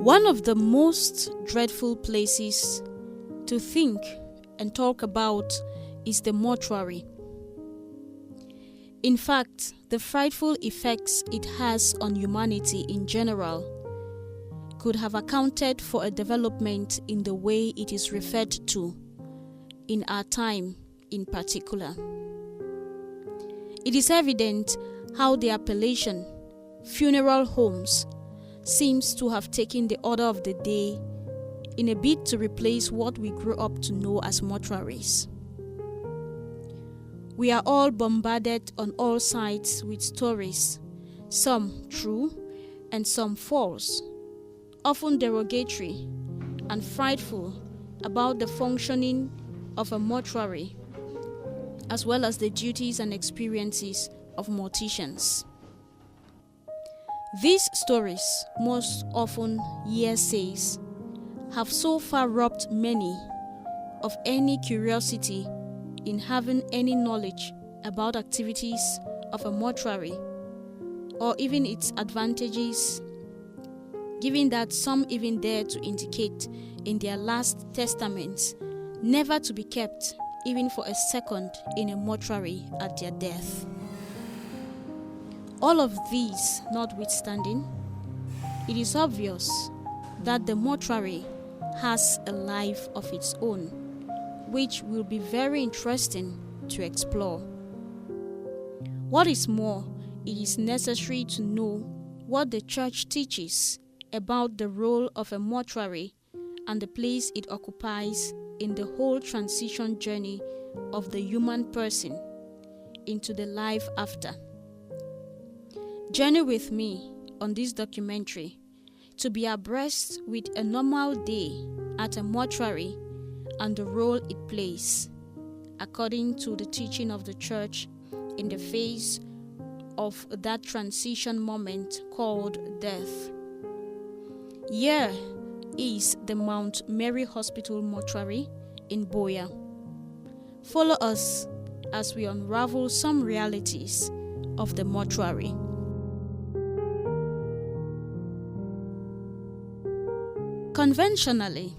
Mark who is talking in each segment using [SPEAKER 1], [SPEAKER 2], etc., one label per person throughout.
[SPEAKER 1] One of the most dreadful places to think and talk about is the mortuary. In fact, the frightful effects it has on humanity in general could have accounted for a development in the way it is referred to in our time in particular. It is evident how the appellation funeral homes seems to have taken the order of the day in a bid to replace what we grew up to know as mortuaries. We are all bombarded on all sides with stories, some true and some false, often derogatory and frightful, about the functioning of a mortuary, as well as the duties and experiences of morticians. These stories, most often hearsays, have so far robbed many of any curiosity in having any knowledge about activities of a mortuary or even its advantages, given that some even dare to indicate in their last testaments never to be kept even for a second in a mortuary at their death. All of these notwithstanding, it is obvious that the mortuary has a life of its own, which will be very interesting to explore. What is more, it is necessary to know what the church teaches about the role of a mortuary and the place it occupies in the whole transition journey of the human person into the life after. Journey with me on this documentary to be abreast with a normal day at a mortuary and the role it plays, according to the teaching of the church in the face of that transition moment called death. Here is the Mount Mary Hospital Mortuary in Boya. Follow us as we unravel some realities of the mortuary. Conventionally,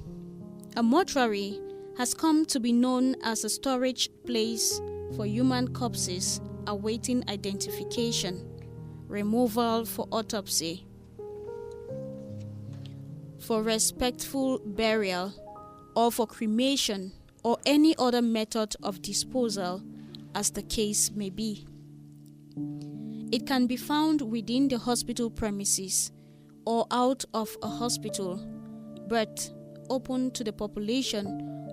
[SPEAKER 1] a mortuary has come to be known as a storage place for human corpses awaiting identification, removal for autopsy, for respectful burial, or for cremation or any other method of disposal as the case may be. It can be found within the hospital premises or out of a hospital, but open to the population,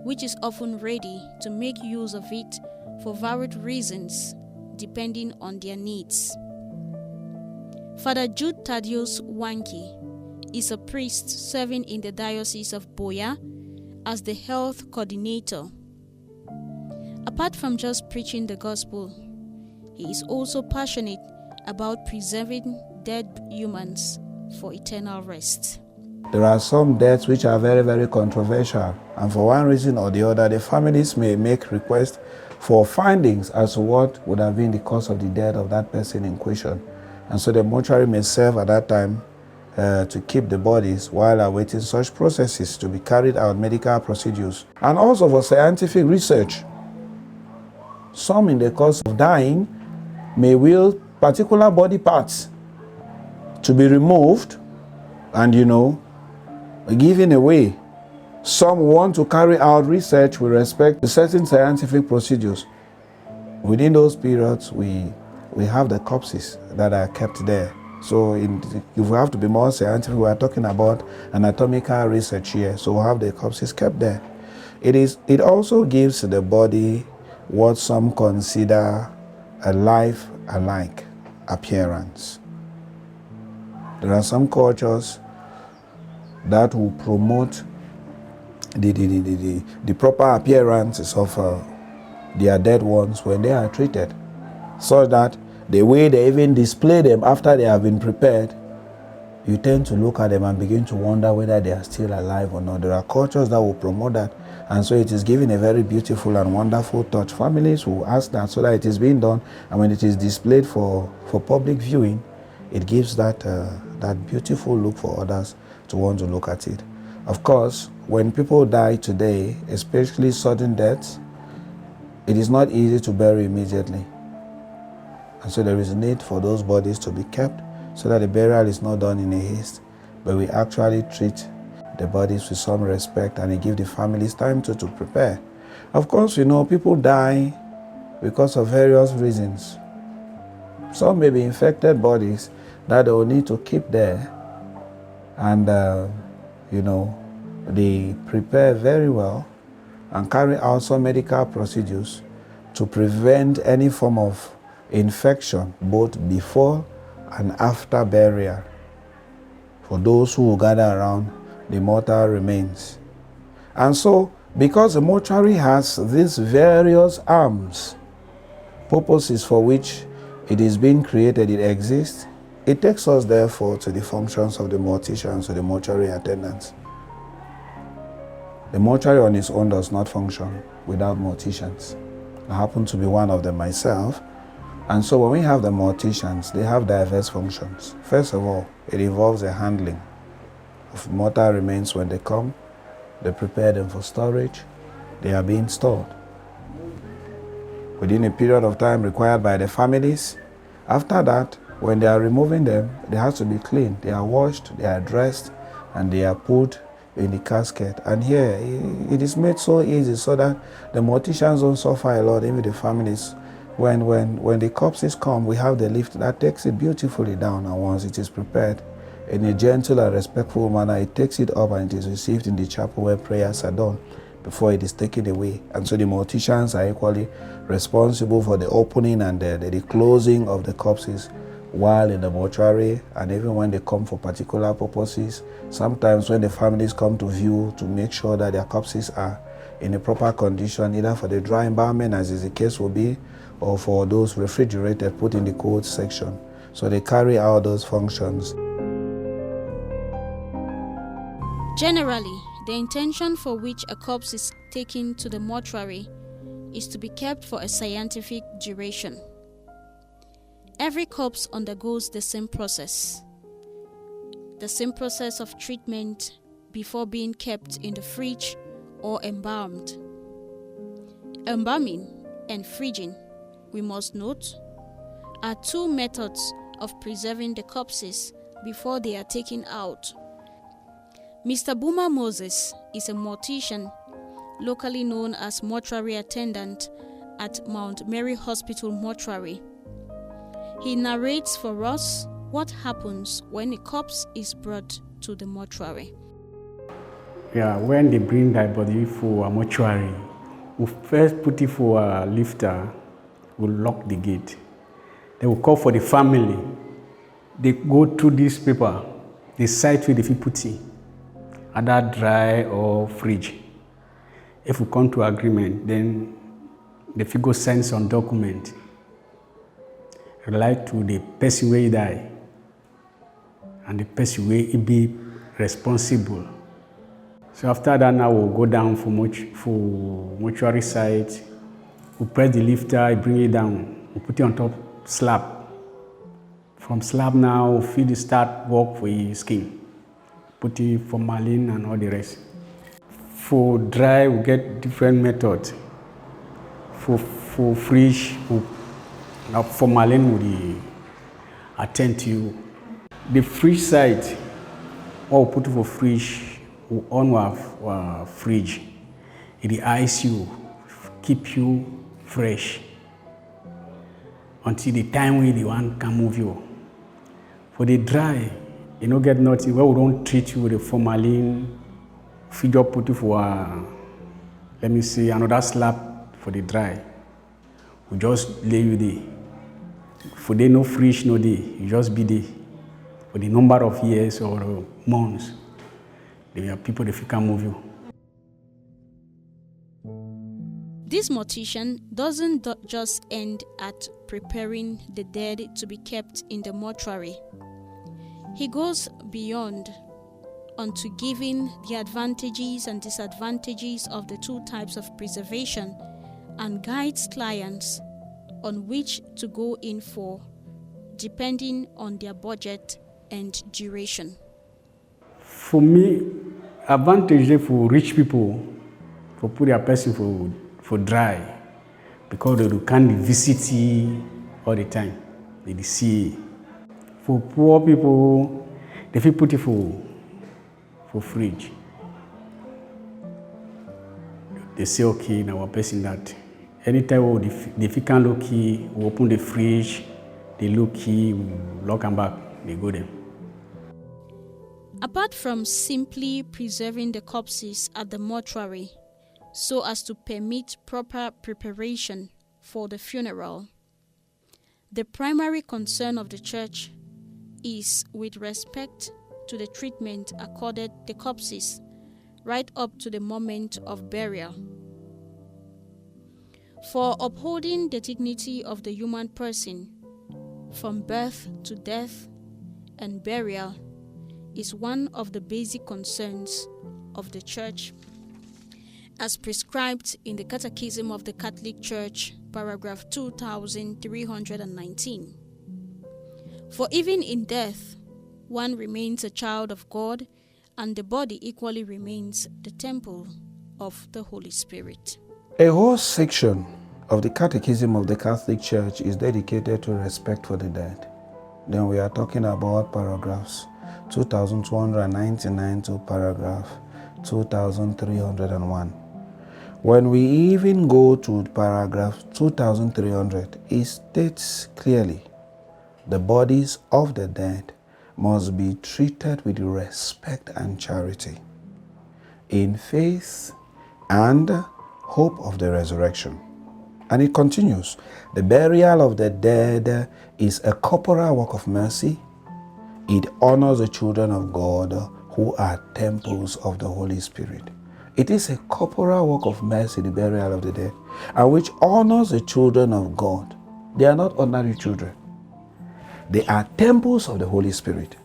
[SPEAKER 1] which is often ready to make use of it for varied reasons depending on their needs. Father Jude Thaddeus Wanki is a priest serving in the Diocese of Boya as the health coordinator. Apart from just preaching the gospel, he is also passionate about preserving dead humans for eternal rest.
[SPEAKER 2] There are some deaths which are very, very controversial, and for one reason or the other, the families may make requests for findings as to what would have been the cause of the death of that person in question. And so the mortuary may serve at that time to keep the bodies while awaiting such processes to be carried out, medical procedures, and also for scientific research. Some in the course of dying may will particular body parts to be removed and, given away. Some want to carry out research with respect to certain scientific procedures. Within those periods, we have the corpses that are kept there. So if we have to be more scientific, we are talking about anatomical research here. So we have the corpses kept there. It also gives the body what some consider a life-alike appearance. There are some cultures that will promote the proper appearances of their dead ones when they are treated, so that the way they even display them after they have been prepared, you tend to look at them and begin to wonder whether they are still alive or not. There are cultures that will promote that, and so it is given a very beautiful and wonderful touch. Families will ask that so that it is being done, and when it is displayed for public viewing, it gives that beautiful look for others to want to look at it. Of course, when people die today, especially sudden deaths, it is not easy to bury immediately. And so there is a need for those bodies to be kept so that the burial is not done in a haste, but we actually treat the bodies with some respect and give the families time to prepare. Of course, people die because of various reasons. Some may be infected bodies that they will need to keep there, and they prepare very well and carry out some medical procedures to prevent any form of infection both before and after burial for those who will gather around the mortal remains. And so, because the mortuary has these various arms, purposes for which it is being created, it exists, it takes us therefore to the functions of the morticians or the mortuary attendants. The mortuary on its own does not function without morticians. I happen to be one of them myself. And so when we have the morticians, they have diverse functions. First of all, it involves the handling of mortal remains when they come. They prepare them for storage. They are being stored within a period of time required by the families. After that, when they are removing them, they have to be cleaned. They are washed, they are dressed, and they are put in the casket. And here, it is made so easy so that the morticians don't suffer a lot, even the families. When the corpses come, we have the lift that takes it beautifully down, and once it is prepared in a gentle and respectful manner, it takes it up and it is received in the chapel where prayers are done before it is taken away. And so the morticians are equally responsible for the opening and the closing of the corpses while in the mortuary, and even when they come for particular purposes. Sometimes when the families come to view to make sure that their corpses are in a proper condition, either for the dry embalming, as is the case will be, or for those refrigerated, put in the cold section. So they carry out those functions.
[SPEAKER 1] Generally, the intention for which a corpse is taken to the mortuary is to be kept for a scientific duration. Every corpse undergoes the same process of treatment before being kept in the fridge or embalmed. Embalming and fridging, we must note, are two methods of preserving the corpses before they are taken out. Mr. Buma Moses is a mortician, locally known as mortuary attendant at Mount Mary Hospital Mortuary. He narrates for us what happens when a corpse is brought to the mortuary.
[SPEAKER 3] Yeah, when they bring that body for a mortuary, we first put it for a lifter, we'll lock the gate. They will call for the family. They go through this paper, they cite where they put it, either dry or fridge. If we come to agreement, then the figure signs some document relate to the person where he die and the person where he be responsible. So after that, now we'll go down for mortuary site. We press the lifter, bring it down. We put it on top slab. From slab now, we feel the start work for his skin. Put it formalin and all the rest. For dry, we get different methods. For fridge, now formalin will attend to you. The fridge side, what we put for fridge, we on our fridge. It ice you, keep you fresh until the time when the one can move you. For the dry, you don't get nothing. Well, we don't treat you with the formalin. If you just put it for, let me see, another slab for the dry. We just lay you there. For the no fridge, no day. You just be there. For the number of years or months, there are people that can move you.
[SPEAKER 1] This mortician doesn't just end at preparing the dead to be kept in the mortuary. He goes beyond onto giving the advantages and disadvantages of the two types of preservation and guides clients on which to go in for, depending on their budget and duration.
[SPEAKER 3] for me, advantage for rich people for put their person for dry because they can't visit all the time. They see. For poor people, they feel put it for fridge. They say, okay, now our person that anytime they can't look key, we open the fridge, they look key, we lock them back, they go there.
[SPEAKER 1] Apart from simply preserving the corpses at the mortuary so as to permit proper preparation for the funeral, the primary concern of the Church is with respect to the treatment accorded the corpses right up to the moment of burial. For upholding the dignity of the human person from birth to death and burial is one of the basic concerns of the Church, as prescribed in the Catechism of the Catholic Church, paragraph 2319. For even in death, one remains a child of God, and the body equally remains the temple of the Holy Spirit.
[SPEAKER 2] A whole section of the Catechism of the Catholic Church is dedicated to respect for the dead. Then we are talking about paragraphs 2299 to paragraph 2301. When we even go to paragraph 2300, it states clearly, the bodies of the dead must be treated with respect and charity, in faith and hope of the resurrection. And it continues, the burial of the dead is a corporal work of mercy. It honors the children of God who are temples of the Holy Spirit. It is a corporal work of mercy, the burial of the dead, and which honors the children of God. They are not ordinary children. They are temples of the Holy Spirit.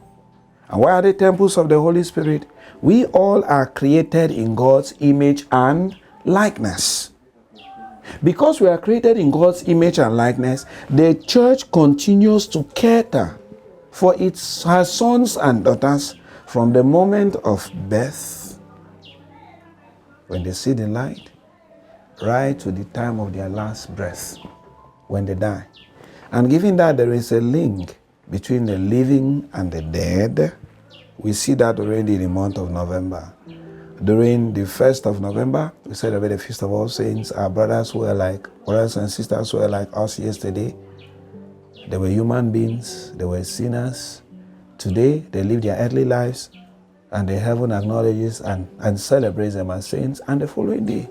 [SPEAKER 2] And why are they temples of the Holy Spirit? We all are created in God's image and likeness. Because we are created in God's image and likeness, the Church continues to cater for her sons and daughters from the moment of birth, when they see the light, right to the time of their last breath, when they die. And given that there is a link between the living and the dead, we see that already in the month of November. During the 1st of November, we celebrate the Feast of All Saints. Our brothers and sisters who were like us yesterday, they were human beings, they were sinners. Today, they live their earthly lives, and the heaven acknowledges and celebrates them as saints. And the following day,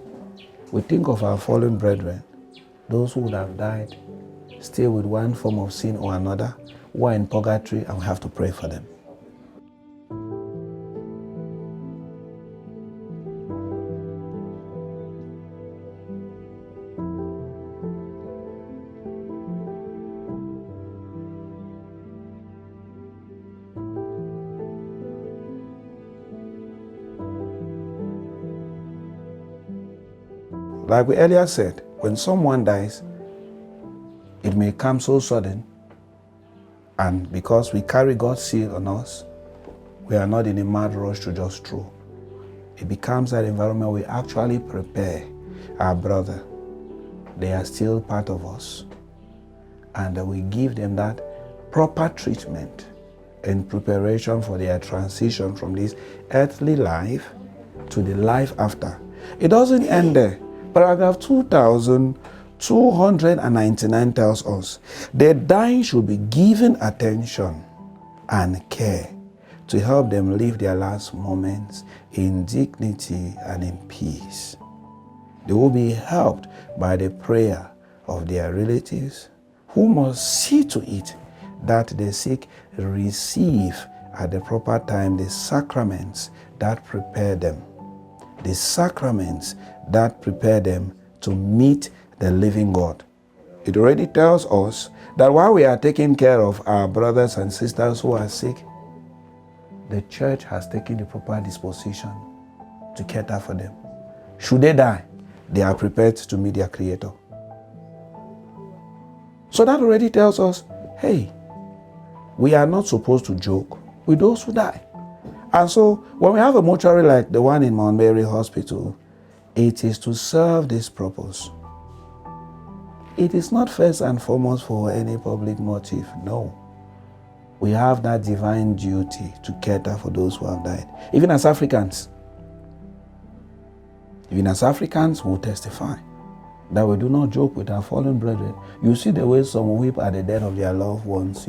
[SPEAKER 2] we think of our fallen brethren, those who would have died, still with one form of sin or another, who are in purgatory, and we have to pray for them. Like we earlier said, when someone dies, it may come so sudden, and because we carry God's seal on us, we are not in a mad rush to just throw. It becomes that environment we actually prepare our brother. They are still part of us, and we give them that proper treatment in preparation for their transition from this earthly life to the life after. It doesn't end there. Paragraph 2299 tells us the dying should be given attention and care to help them live their last moments in dignity and in peace. They will be helped by the prayer of their relatives, who must see to it that the sick receive at the proper time the sacraments that prepare them. The sacraments that prepare them to meet the living God. It already tells us that while we are taking care of our brothers and sisters who are sick, the Church has taken the proper disposition to cater for them. Should they die, they are prepared to meet their Creator. So that already tells us, hey, we are not supposed to joke with those who die. And so when we have a mortuary like the one in Mount Mary Hospital, it is to serve this purpose. It is not first and foremost for any public motive, no. We have that divine duty to cater for those who have died. Even as Africans will testify that we do not joke with our fallen brethren. You see the way some weep at the death of their loved ones,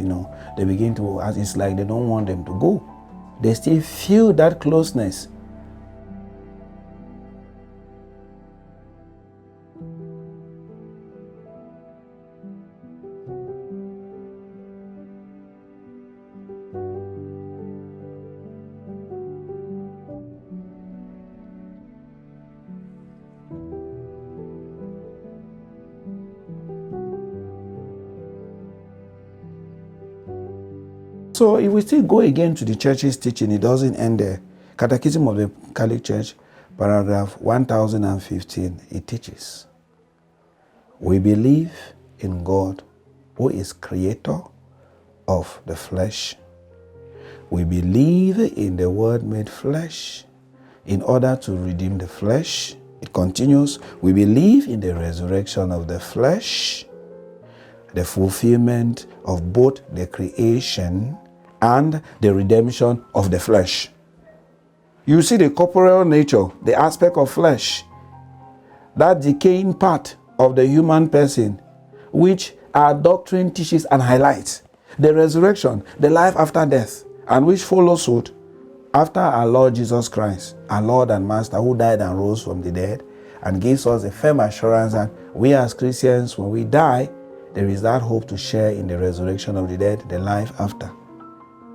[SPEAKER 2] they begin to, it's like they don't want them to go. They still feel that closeness. So if we still go again to the church's teaching, it doesn't end there. Catechism of the Catholic Church, paragraph 1015, it teaches, we believe in God, who is creator of the flesh. We believe in the Word made flesh in order to redeem the flesh. It continues, we believe in the resurrection of the flesh, the fulfillment of both the creation and the redemption of the flesh. You see the corporeal nature, the aspect of flesh, that decaying part of the human person, which our doctrine teaches and highlights. The resurrection, the life after death, and which follows suit after our Lord Jesus Christ, our Lord and Master, who died and rose from the dead, and gives us a firm assurance that we as Christians, when we die, there is that hope to share in the resurrection of the dead, the life after.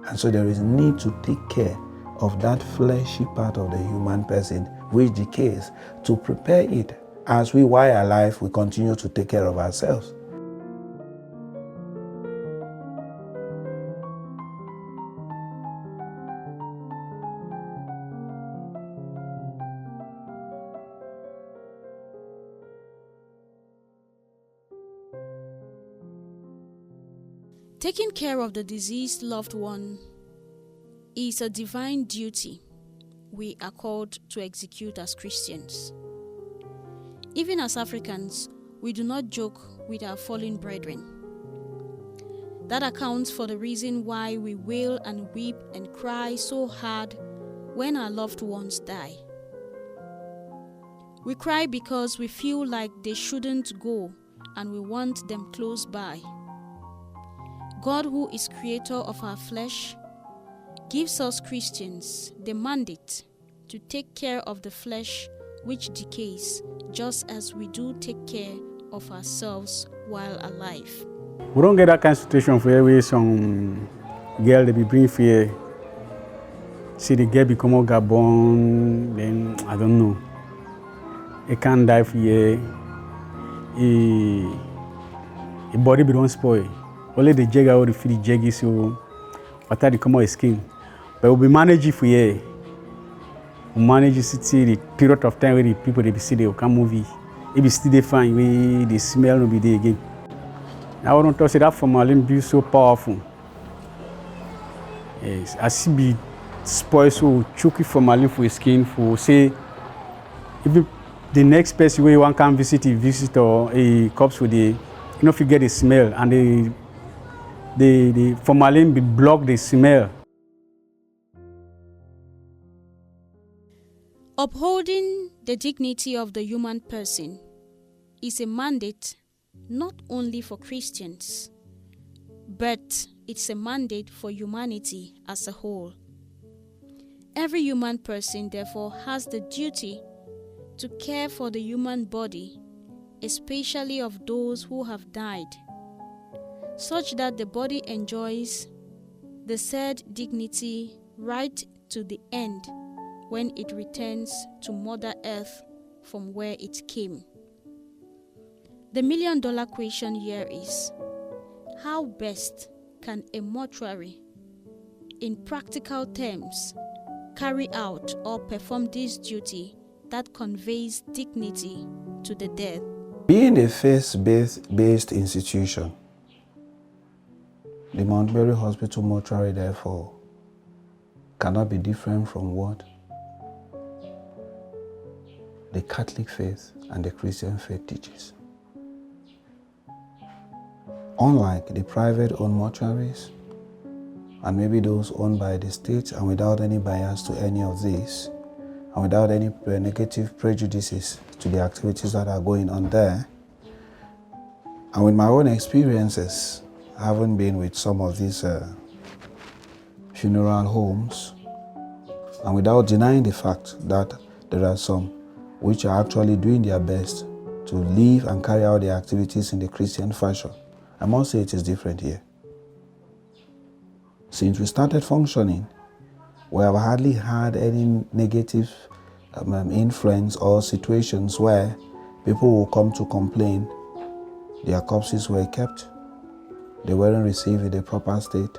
[SPEAKER 2] And so there is need to take care of that fleshy part of the human person which decays, to prepare it as we, while alive, we continue to take care of ourselves.
[SPEAKER 1] Taking care of the deceased loved one is a divine duty we are called to execute as Christians. Even as Africans, we do not joke with our fallen brethren. That accounts for the reason why we wail and weep and cry so hard when our loved ones die. We cry because we feel like they shouldn't go and we want them close by. God, who is creator of our flesh, gives us Christians the mandate to take care of the flesh which decays, just as we do take care of ourselves while alive.
[SPEAKER 3] We don't get that kind of situation where some girl they be bring fear. See the girl become a Gabon, then I don't know. It can't die for here. A body be don't spoil. Only the jagger or the feed the jaggy so after they come out skin. But we'll be managing for here. We manage to see the period of time where the people they be see they will come movie. It be still they find where the smell will be there again. I want to say that formalin be so powerful. Yes, I see be spoil so choky formalin for skin for say if the next person where one can visit a visitor a corpse with the if you get the smell and the formalin be block the smell.
[SPEAKER 1] Upholding the dignity of the human person is a mandate not only for Christians, but it's a mandate for humanity as a whole. Every human person, therefore, has the duty to care for the human body, especially of those who have died, such that the body enjoys the said dignity right to the end when it returns to Mother Earth from where it came. The million-dollar question here is, how best can a mortuary, in practical terms, carry out or perform this duty that conveys dignity to the dead?
[SPEAKER 2] Being a faith-based institution, the Mount Mary Hospital mortuary, therefore, cannot be different from what the Catholic faith and the Christian faith teaches. Unlike the private-owned mortuaries, and maybe those owned by the state, and without any bias to any of these, and without any negative prejudices to the activities that are going on there, and with my own experiences, having been with some of these funeral homes, and without denying the fact that there are some which are actually doing their best to live and carry out their activities in the Christian fashion, I must say it is different here. Since we started functioning, we have hardly had any negative influence or situations where people will come to complain their corpses were kept, they weren't received in the proper state,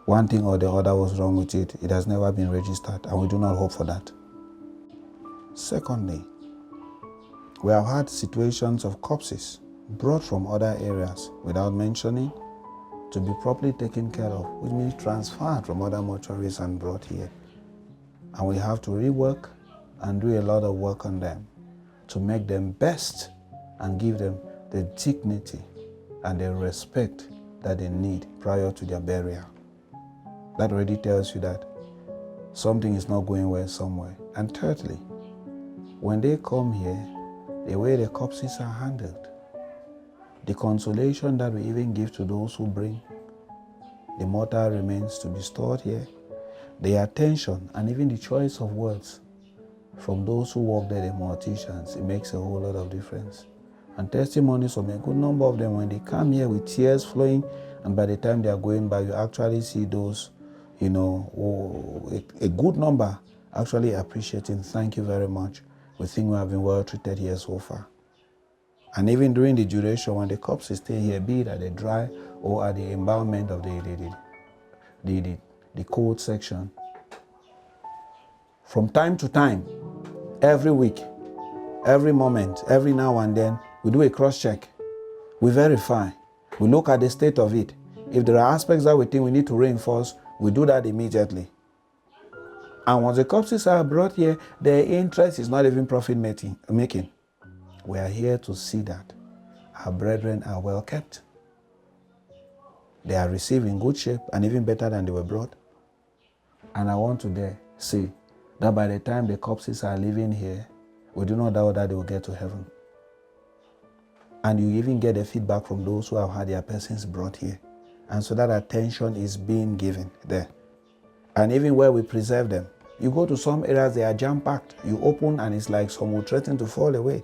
[SPEAKER 2] one thing or the other was wrong with it. It has never been registered, and we do not hope for that. Secondly, we have had situations of corpses brought from other areas without mentioning to be properly taken care of, which means transferred from other mortuaries and brought here. And we have to rework and do a lot of work on them to make them best and give them the dignity and the respect that they need prior to their burial. That already tells you that something is not going well somewhere. And thirdly, when they come here, the way the corpses are handled, the consolation that we even give to those who bring the mortal remains to be stored here, the attention and even the choice of words from those who work there, the morticians, it makes a whole lot of difference. And testimonies from a good number of them, when they come here with tears flowing, and by the time they are going by, you actually see those, a good number actually appreciating, thank you very much. We think we have been well treated here so far. And even during the duration, when the corpses stay here, be it at the dry or at the embalmment of the cold section, from time to time, every week, every moment, every now and then, we do a cross-check. We verify. We look at the state of it. If there are aspects that we think we need to reinforce, we do that immediately. And once the corpses are brought here, their interest is not even profit making. We are here to see that our brethren are well kept. They are received in good shape and even better than they were brought. And I want to dare say that by the time the corpses are leaving here, we do not doubt that they will get to heaven. And you even get the feedback from those who have had their persons brought here. And so that attention is being given there. And even where we preserve them, you go to some areas, they are jam-packed. You open and it's like some will threaten to fall away.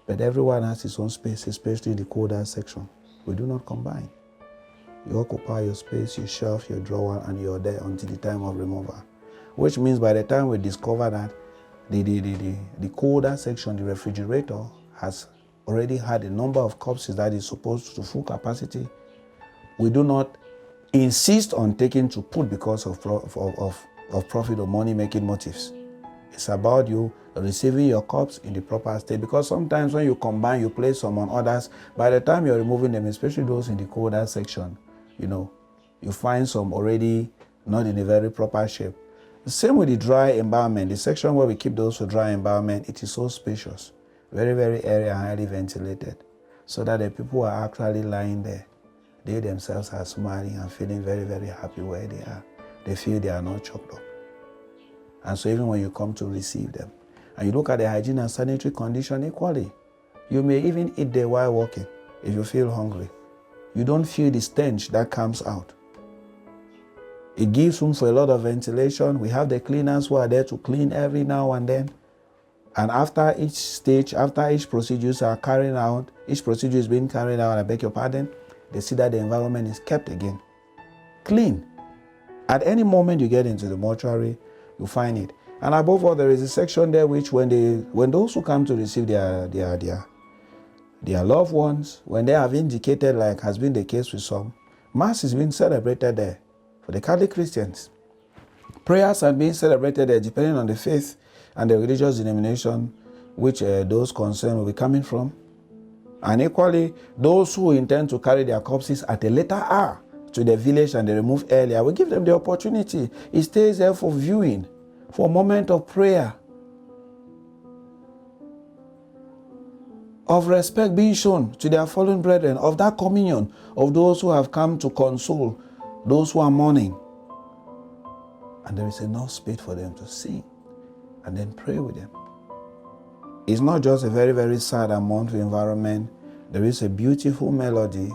[SPEAKER 2] But everyone has his own space, especially the colder section. We do not combine. You occupy your space, your shelf, your drawer, and you're there until the time of removal. Which means by the time we discover that the colder section, the refrigerator, has already had a number of corpses that is supposed to full capacity, we do not insist on taking to put because of profit or money-making motives. It's about you receiving your corpse in the proper state, because sometimes when you combine, you place some on others, by the time you're removing them, especially those in the colder section, you find some already not in a very proper shape. The same with the dry embalmment. The section where we keep those for dry embalmment, it is so spacious, very, very airy and highly ventilated, so that the people who are actually lying there, they themselves are smiling and feeling very, very happy where they are. They feel they are not choked up. And so even when you come to receive them, and you look at the hygiene and sanitary condition equally, you may even eat there while walking if you feel hungry. You don't feel the stench that comes out. It gives room for a lot of ventilation. We have the cleaners who are there to clean every now and then. And after each stage, after each procedure is being carried out, I beg your pardon, they see that the environment is kept again clean. At any moment you get into the mortuary, you find it. And above all, there is a section there which when those who come to receive their loved ones, when they have indicated, like has been the case with some, Mass is being celebrated there for the Catholic Christians. Prayers are being celebrated there depending on the faith and the religious denomination which those concerned will be coming from. And equally, those who intend to carry their corpses at a later hour to the village and they remove earlier, we give them the opportunity. It stays there for viewing, for a moment of prayer, of respect being shown to their fallen brethren, of that communion of those who have come to console those who are mourning. And there is enough space for them to sing and then pray with them. It's not just a very, very sad and mournful environment. There is a beautiful melody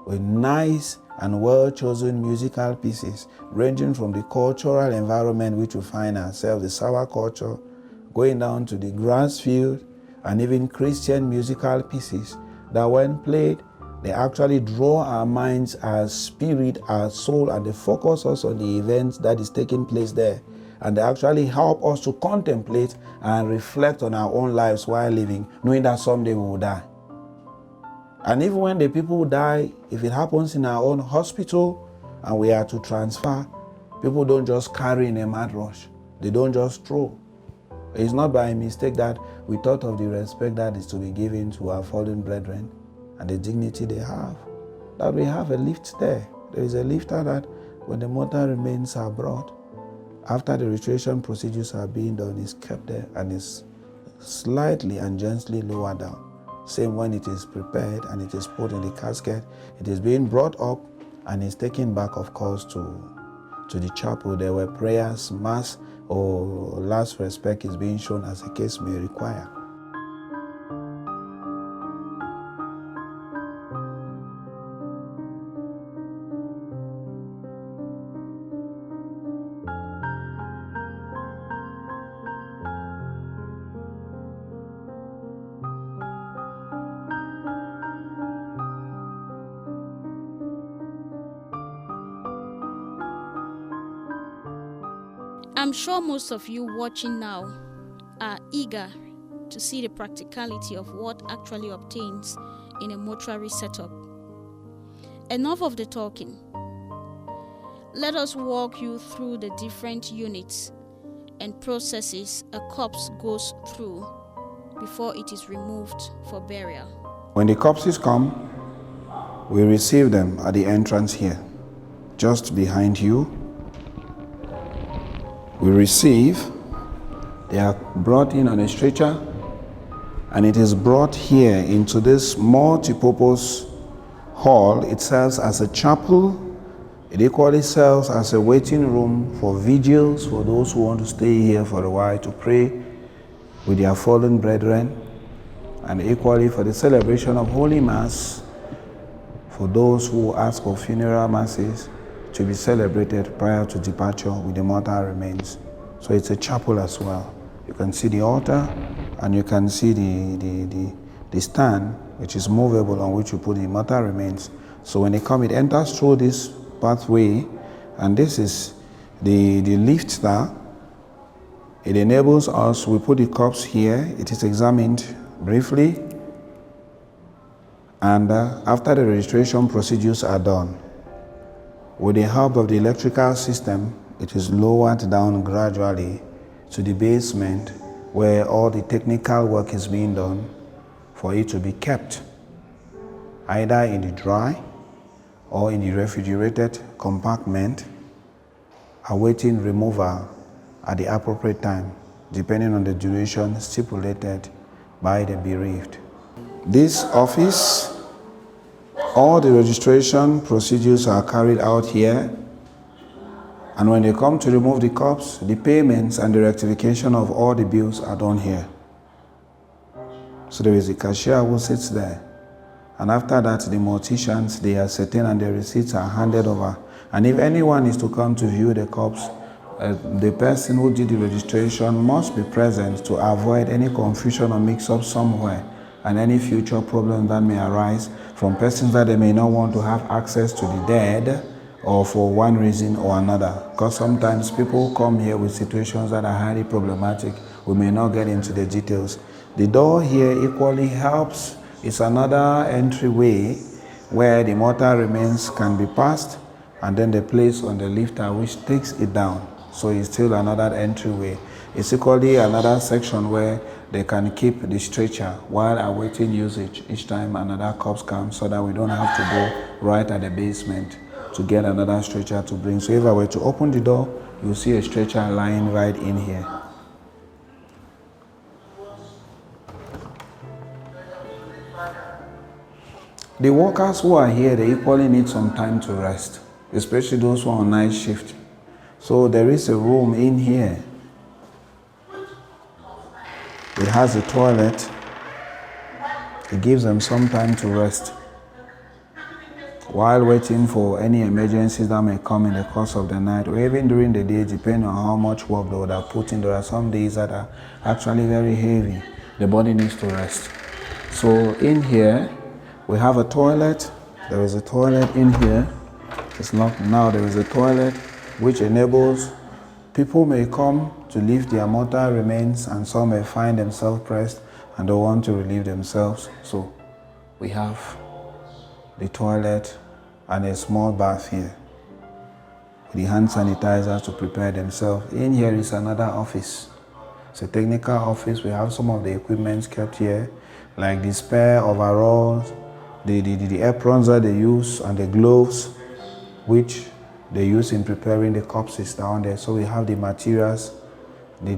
[SPEAKER 2] with nice and well-chosen musical pieces ranging from the cultural environment which we find ourselves, the Sawa culture, going down to the grass field, and even Christian musical pieces that when played, they actually draw our minds, our spirit, our soul, and they focus us on the events that is taking place there. And they actually help us to contemplate and reflect on our own lives while living, knowing that someday we will die. And even when the people die, if it happens in our own hospital and we are to transfer, people don't just carry in a mad rush. They don't just throw. It's not by mistake that we thought of the respect that is to be given to our fallen brethren and the dignity they have. That we have a lift there. There is a lifter that when the mortal remains are brought, after the restoration procedures are being done, is kept there and is slightly and gently lowered down. Same when it is prepared and it is put in the casket, it is being brought up and is taken back, of course, to the chapel. There were prayers, mass, or last respect is being shown as the case may require.
[SPEAKER 1] I'm sure most of you watching now are eager to see the practicality of what actually obtains in a mortuary setup. Enough of the talking. Let us walk you through the different units and processes a corpse goes through before it is removed for burial.
[SPEAKER 2] When the corpses come, we receive them at the entrance here, just behind you. We receive, they are brought in on a stretcher, and it is brought here into this multi-purpose hall. It serves as a chapel. It equally serves as a waiting room for vigils, for those who want to stay here for a while to pray with their fallen brethren, and equally for the celebration of Holy Mass, for those who ask for funeral masses to be celebrated prior to departure with the mortal remains. So it's a chapel as well. You can see the altar and you can see the stand, which is movable, on which you put the mortal remains. So when they come, it enters through this pathway, and this is the lift there. It enables us, we put the corpse here, it is examined briefly, and after the registration procedures are done, with the help of the electrical system, it is lowered down gradually to the basement where all the technical work is being done for it to be kept either in the dry or in the refrigerated compartment, awaiting removal at the appropriate time, depending on the duration stipulated by the bereaved. This office, all the registration procedures are carried out here, and when they come to remove the corpse, the payments and the rectification of all the bills are done here. So there is a cashier who sits there, and after that the morticians, they ascertain and the receipts are handed over. And if anyone is to come to view the corpse, the person who did the registration must be present to avoid any confusion or mix-up somewhere, and any future problems that may arise from persons that they may not want to have access to the dead, or for one reason or another. Because sometimes people come here with situations that are highly problematic. We may not get into the details. The door here equally helps. It's another entryway where the mortal remains can be passed, and then they place on the lifter which takes it down. So it's still another entryway. It's equally another section where they can keep the stretcher while awaiting usage each time another corpse comes, so that we don't have to go right at the basement to get another stretcher to bring. So if I were to open the door, you'll see a stretcher lying right in here. The workers who are here, they equally need some time to rest, especially those who are on night shift. So there is a room in here. It has a toilet. It gives them some time to rest while waiting for any emergencies that may come in the course of the night, or even during the day, depending on how much work they would have put in. There are some days that are actually very heavy. The body needs to rest. So in here, we have a toilet. There is a toilet in here. It's locked now. There is a toilet which enables people may come to leave their mortal remains, and some may find themselves pressed and don't want to relieve themselves. So we have the toilet and a small bath here with the hand sanitizers to prepare themselves. In here is another office. It's a technical office. We have some of the equipment kept here, like the spare overalls, the aprons that they use, and the gloves which they use in preparing the corpses down there. So we have the materials, the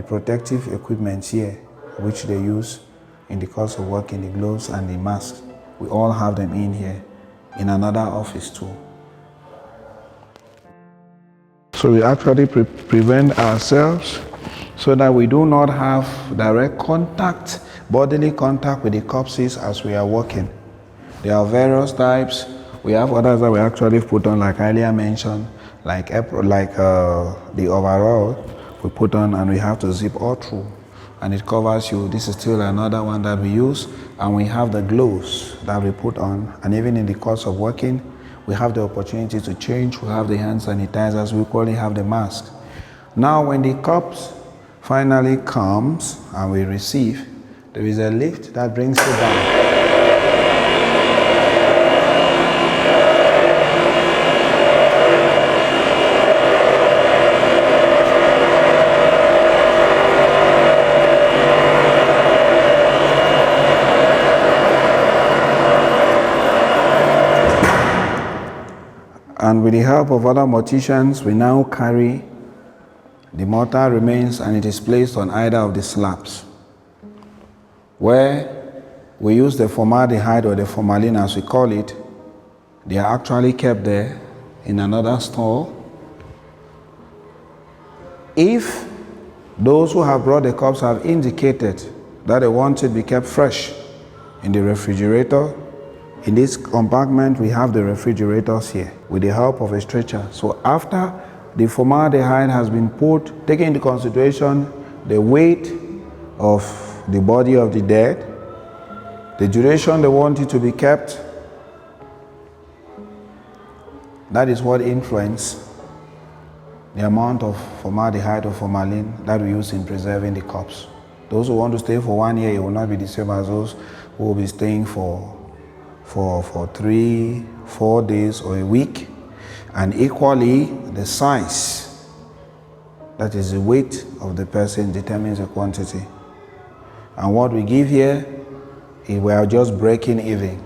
[SPEAKER 2] protective equipment here which they use in the course of working, the gloves and the masks. We all have them in here in another office too. So we actually prevent ourselves so that we do not have direct contact, bodily contact with the corpses as we are working. There are various types. We have others that we actually put on, like earlier mentioned, like the overall we put on, and we have to zip all through, and it covers you. This is still another one that we use, and we have the gloves that we put on, and even in the course of working, we have the opportunity to change. We have the hand sanitizers. We equally have the mask. Now, when the corpse finally comes and we receive, there is a lift that brings it down. And with the help of other morticians, we now carry the mortal remains, and it is placed on either of the slabs, where we use the formaldehyde, or the formalin as we call it. They are actually kept there in another store. If those who have brought the corpse have indicated that they want it to be kept fresh in the refrigerator, in this compartment we have the refrigerators here with the help of a stretcher. So after the formaldehyde has been put, taking into consideration the weight of the body of the dead, the duration they want it to be kept, that is what influences the amount of formaldehyde or formalin that we use in preserving the corpse. Those who want to stay for 1 year, it will not be the same as those who will be staying for 3-4 days or a week. And equally, the size, that is the weight of the person, determines the quantity. And what we give here, we are just breaking even.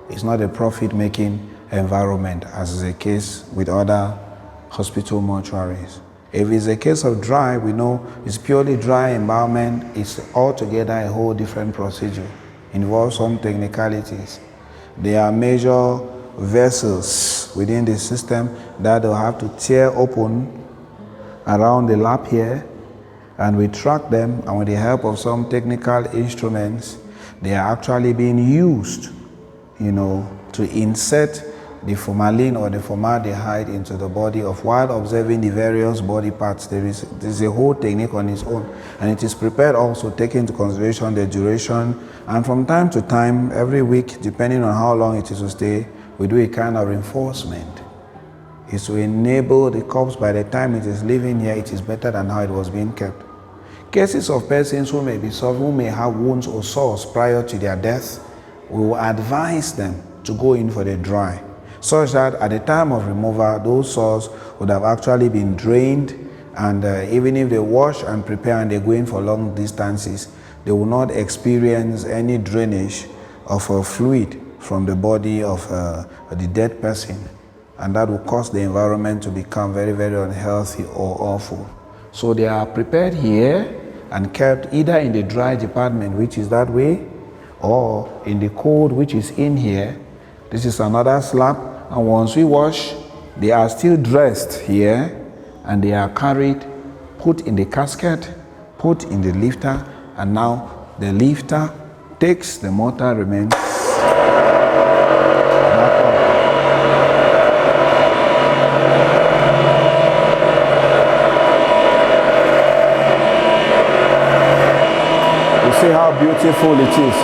[SPEAKER 2] It's not a profit-making environment, as is the case with other hospital mortuaries. If it's a case of dry, we know it's purely dry environment. It's altogether a whole different procedure. Involves some technicalities. There are major vessels within the system that they'll have to tear open around the lap here, and we track them, and with the help of some technical instruments, they are actually being used, to insert the formalin or the formaldehyde into the body while observing the various body parts. There is a whole technique on its own, and it is prepared also taking into consideration the duration, and from time to time, every week, depending on how long it is to stay, we do a kind of reinforcement. It's to enable the corpse, by the time it is leaving here, it is better than how it was being kept. Cases of persons who may be suffering, who may have wounds or sores prior to their death, we will advise them to go in for the dry, such that at the time of removal, those sores would have actually been drained, and even if they wash and prepare and they go in for long distances, they will not experience any drainage of a fluid from the body of the dead person, and that will cause the environment to become very, very unhealthy or awful. So they are prepared here and kept either in the dry department, which is that way, or in the cold, which is in here. This is another slab, and once we wash, they are still dressed here, and they are carried, put in the casket, put in the lifter, and now the lifter takes the mortal remains back up. You see how beautiful it is.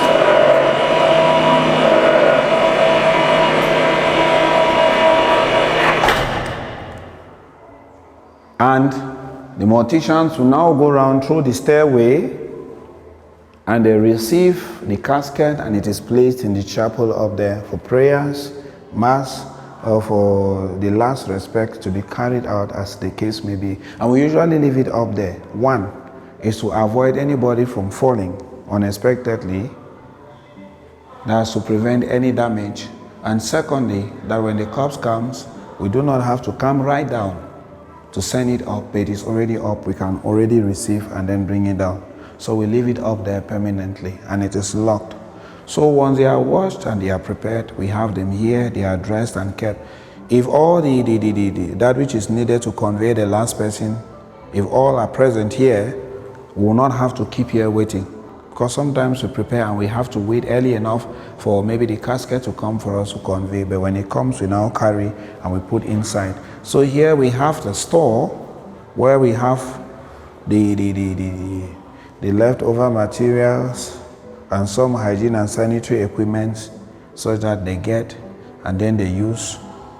[SPEAKER 2] And the morticians will now go around through the stairway, and they receive the casket, and it is placed in the chapel up there for prayers, mass, or for the last respect to be carried out as the case may be. And we usually leave it up there. One is to avoid anybody from falling unexpectedly. That's to prevent any damage. And secondly, that when the corpse comes, we do not have to come right down to send it up. It is already up. We can already receive and then bring it down. So we leave it up there permanently, and it is locked. So once they are washed and they are prepared, we have them here, they are dressed and kept. If all that which is needed to convey the last person, if all are present here, we will not have to keep here waiting. Because sometimes we prepare and we have to wait early enough for maybe the casket to come for us to convey. But when it comes, we now carry and we put inside. So here we have the store where we have the leftover materials and some hygiene and sanitary equipment, such that they get and then they use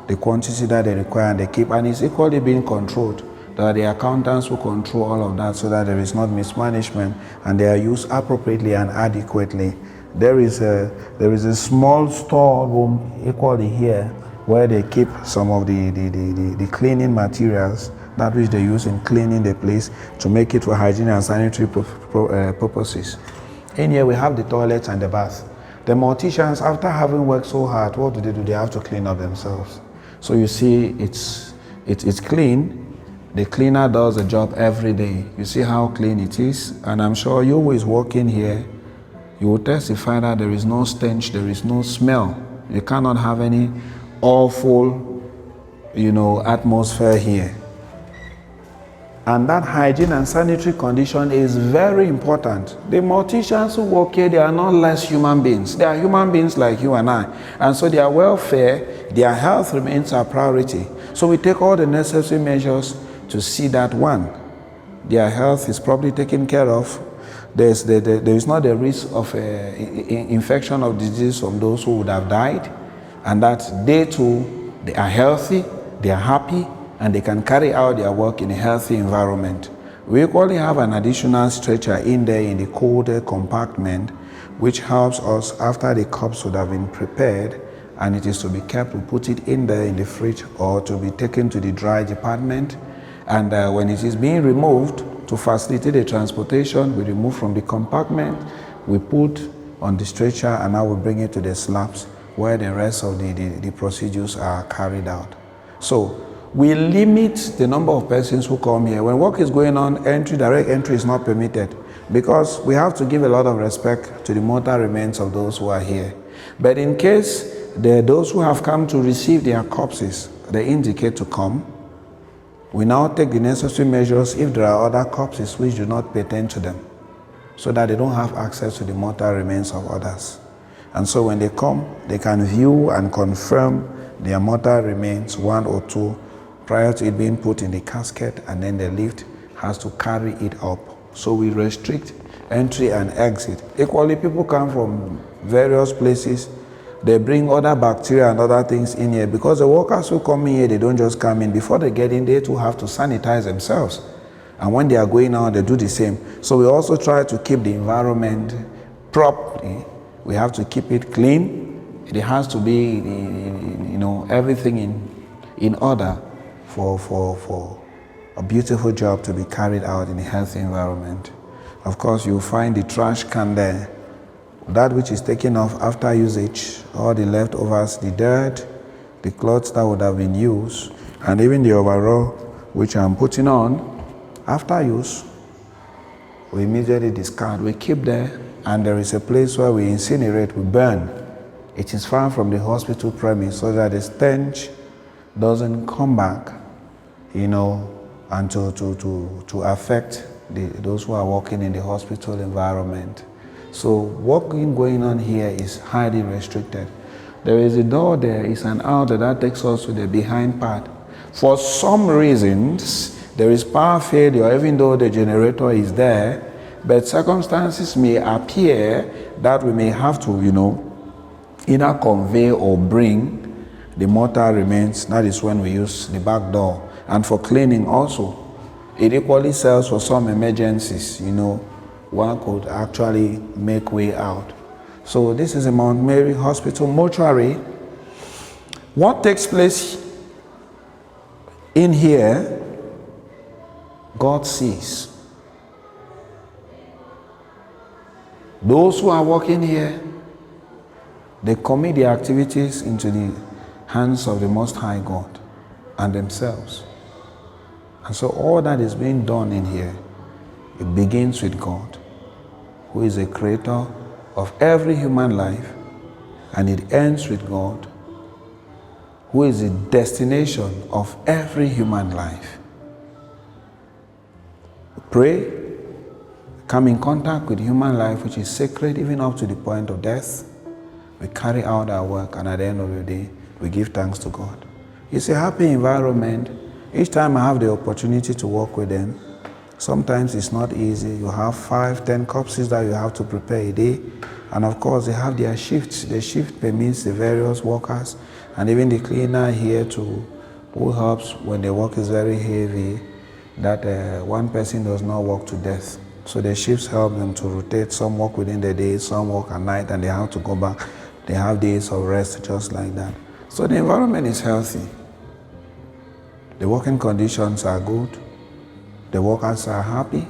[SPEAKER 2] the quantity that they require and they keep. And it's equally being controlled. That the accountants will control all of that so that there is not mismanagement and they are used appropriately and adequately. There is a small store room equally here where they keep some of the cleaning materials, that which they use in cleaning the place to make it for hygiene and sanitary purposes. In here we have the toilets and the bath. The morticians, after having worked so hard, what do? They have to clean up themselves. So you see it's clean. The cleaner does the job every day. You see how clean it is, and I'm sure you who is working here, you will testify that there is no stench, there is no smell. You cannot have any awful, atmosphere here. And that hygiene and sanitary condition is very important. The morticians who work here, they are not less human beings. They are human beings like you and I. And so their welfare, their health remains our priority. So we take all the necessary measures to see that one, their health is probably taken care of. There is not a risk of infection of disease from those who would have died, and that they too, they are healthy, they are happy, and they can carry out their work in a healthy environment. We equally have an additional stretcher in there in the cold compartment, which helps us after the cups would have been prepared and it is to be kept, we put it in there in the fridge or to be taken to the dry department. And when it is being removed, to facilitate the transportation, we remove from the compartment, we put on the stretcher, and now we bring it to the slabs where the rest of the procedures are carried out. So we limit the number of persons who come here. When work is going on, direct entry is not permitted, because we have to give a lot of respect to the mortal remains of those who are here. But in case there are those who have come to receive their corpses, they indicate to come. We now take the necessary measures if there are other corpses which do not pertain to them, so that they don't have access to the mortal remains of others. And so when they come, they can view and confirm their mortal remains, one or two, prior to it being put in the casket, and then the lift has to carry it up. So we restrict entry and exit. Equally, people come from various places. They bring other bacteria and other things in here, because the workers who come in here, they don't just come in. Before they get in, they too have to sanitize themselves. And when they are going out, they do the same. So we also try to keep the environment properly. We have to keep it clean. It has to be, everything in order for a beautiful job to be carried out in a healthy environment. Of course, you'll find the trash can there. that which is taken off after usage, all the leftovers, the dirt, the clothes that would have been used, and even the overall which I'm putting on, after use, we immediately discard. We keep there, and there is a place where we incinerate, we burn. It is far from the hospital premise so that the stench doesn't come back, and to affect those who are working in the hospital environment. So what going on here is highly restricted. There is a door there, it's an outlet that takes us to the behind part. For some reasons, there is power failure even though the generator is there, but circumstances may appear that we may have to, either convey or bring the mortar remains. That is when we use the back door. And for cleaning also, it equally serves for some emergencies, one could actually make way out. So this is a Mount Mary Hospital mortuary. What takes place in here, God sees. Those who are working here, they commit their activities into the hands of the Most High God and themselves. And so all that is being done in here, it begins with God, who is the creator of every human life, and it ends with God, who is the destination of every human life. Pray, come in contact with human life, which is sacred even up to the point of death. We carry out our work, and at the end of the day, we give thanks to God. It's a happy environment. Each time I have the opportunity to work with them, sometimes it's not easy. You have 5, 10 corpses that you have to prepare a day. And of course, they have their shifts. The shift permits the various workers and even the cleaner here who helps when the work is very heavy, that one person does not work to death. So the shifts help them to rotate. Some work within the day, some work at night, and they have to go back. They have days of rest just like that. So the environment is healthy. The working conditions are good. The workers are happy,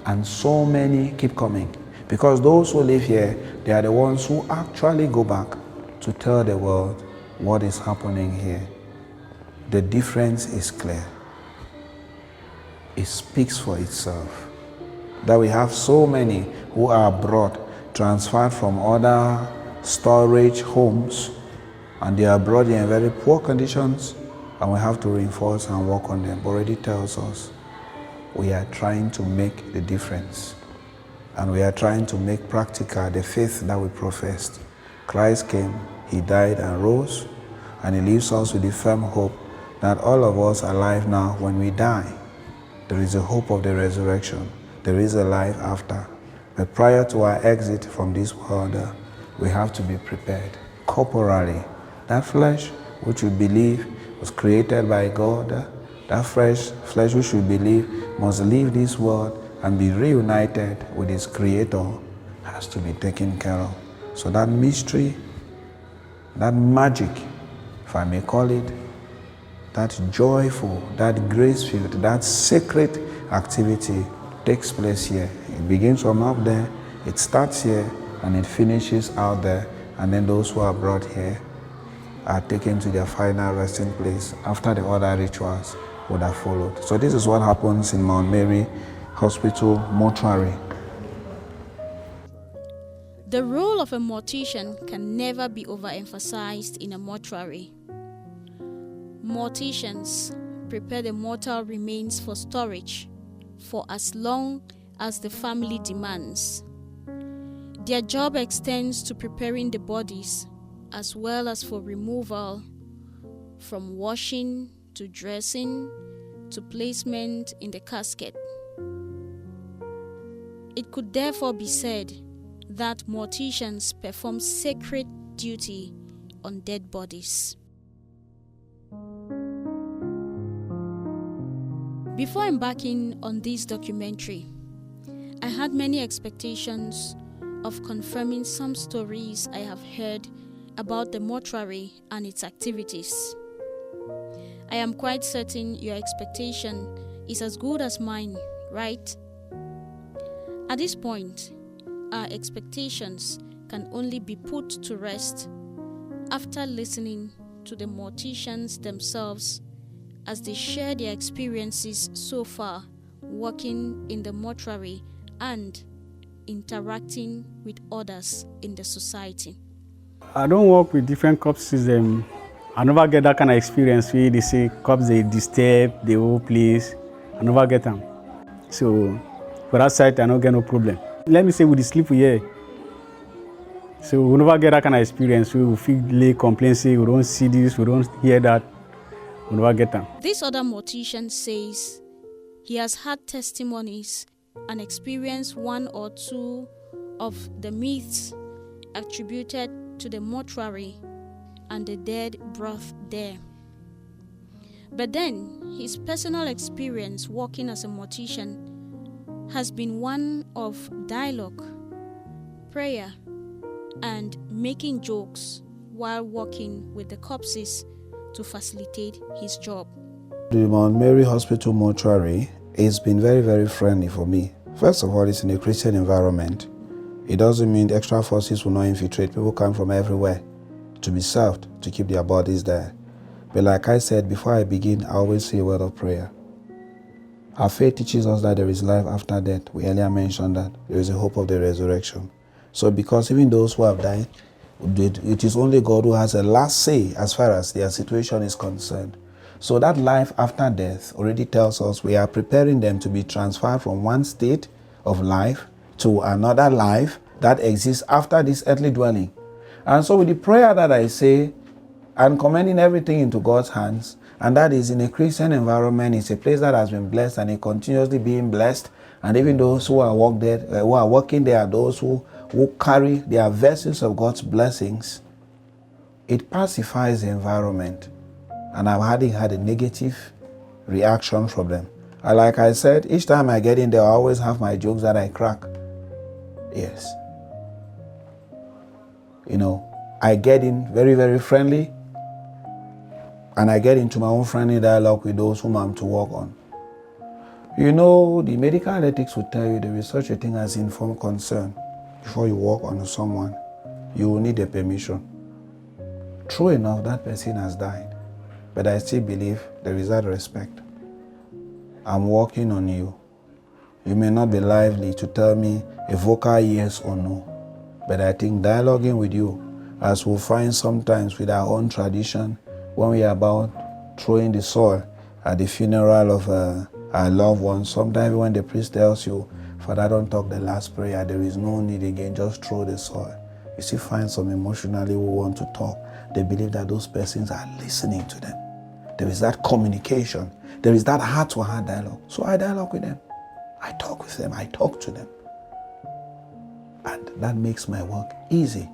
[SPEAKER 2] and so many keep coming. Because those who live here, they are the ones who actually go back to tell the world what is happening here. The difference is clear. It speaks for itself. That we have so many who are brought, transferred from other storage homes, and they are brought in very poor conditions, and we have to reinforce and work on them. But already tells us we are trying to make the difference, and we are trying to make practical the faith that we professed. Christ came, he died and rose, and he leaves us with the firm hope that all of us alive now, when we die, there is a hope of the resurrection. There is a life after. But prior to our exit from this world, we have to be prepared corporally. That flesh which we believe was created by God, that flesh which we believe must leave this world and be reunited with its creator, has to be taken care of. So that mystery, that magic, if I may call it, that joyful, that grace-filled, that sacred activity takes place here. It begins from up there, it starts here, and it finishes out there, and then those who are brought here are taken to their final resting place after the other rituals would have followed. So this is what happens in Mount Mary Hospital mortuary.
[SPEAKER 1] The role of a mortician can never be overemphasized in a mortuary. Morticians prepare the mortal remains for storage for as long as the family demands. Their job extends to preparing the bodies as well as for removal, from washing to dressing to placement in the casket. It could therefore be said that morticians perform sacred duty on dead bodies. Before embarking on this documentary, I had many expectations of confirming some stories I have heard about the mortuary and its activities. I am quite certain your expectation is as good as mine, right? At this point, our expectations can only be put to rest after listening to the morticians themselves as they share their experiences so far working in the mortuary and interacting with others in the society.
[SPEAKER 3] I don't work with different corpses. I never get that kind of experience where they say corpse they disturb the whole place. I never get them. So for that side, I don't get no problem. Let me say with the sleep here. So we never get that kind of experience. We feel late complaints, say we don't see this, we don't hear that. We never get them.
[SPEAKER 1] This other mortician says he has had testimonies and experienced one or two of the myths attributed to the mortuary and the dead brought there. But then his personal experience working as a mortician has been one of dialogue, prayer, and making jokes while working with the corpses to facilitate his job.
[SPEAKER 2] The Mount Mary Hospital mortuary has been very, very friendly for me. First of all, it's in a Christian environment. It doesn't mean the extra forces will not infiltrate. People come from everywhere to be served, to keep their bodies there. But like I said, before I begin, I always say a word of prayer. Our faith teaches us that there is life after death. We earlier mentioned that there is a hope of the resurrection. So because even those who have died, it is only God who has a last say as far as their situation is concerned. So that life after death already tells us we are preparing them to be transferred from one state of life to another life that exists after this earthly dwelling. And so with the prayer that I say, and commending everything into God's hands, and that is in a Christian environment, it's a place that has been blessed and it continuously being blessed. And even those who are working there, those who carry their vessels of God's blessings, it pacifies the environment. And I've hardly had a negative reaction from them. And like I said, each time I get in there, I always have my jokes that I crack. Yes. I get in very, very friendly, and I get into my own friendly dialogue with those whom I'm to work on. The medical ethics will tell you there is such a thing as informed consent. Before you work on someone, you will need a permission. True enough, that person has died, but I still believe there is that respect. I'm working on you. You may not be lively to tell me a vocal yes or no, but I think dialoguing with you, as we'll find sometimes with our own tradition, when we are about throwing the soil at the funeral of our loved ones, sometimes when the priest tells you, Father, don't talk the last prayer, there is no need again, just throw the soil. You still find some emotionally who want to talk. They believe that those persons are listening to them. There is that communication. There is that heart-to-heart dialogue. So I dialogue with them. I talk with them. I talk to them. And that makes my work easy.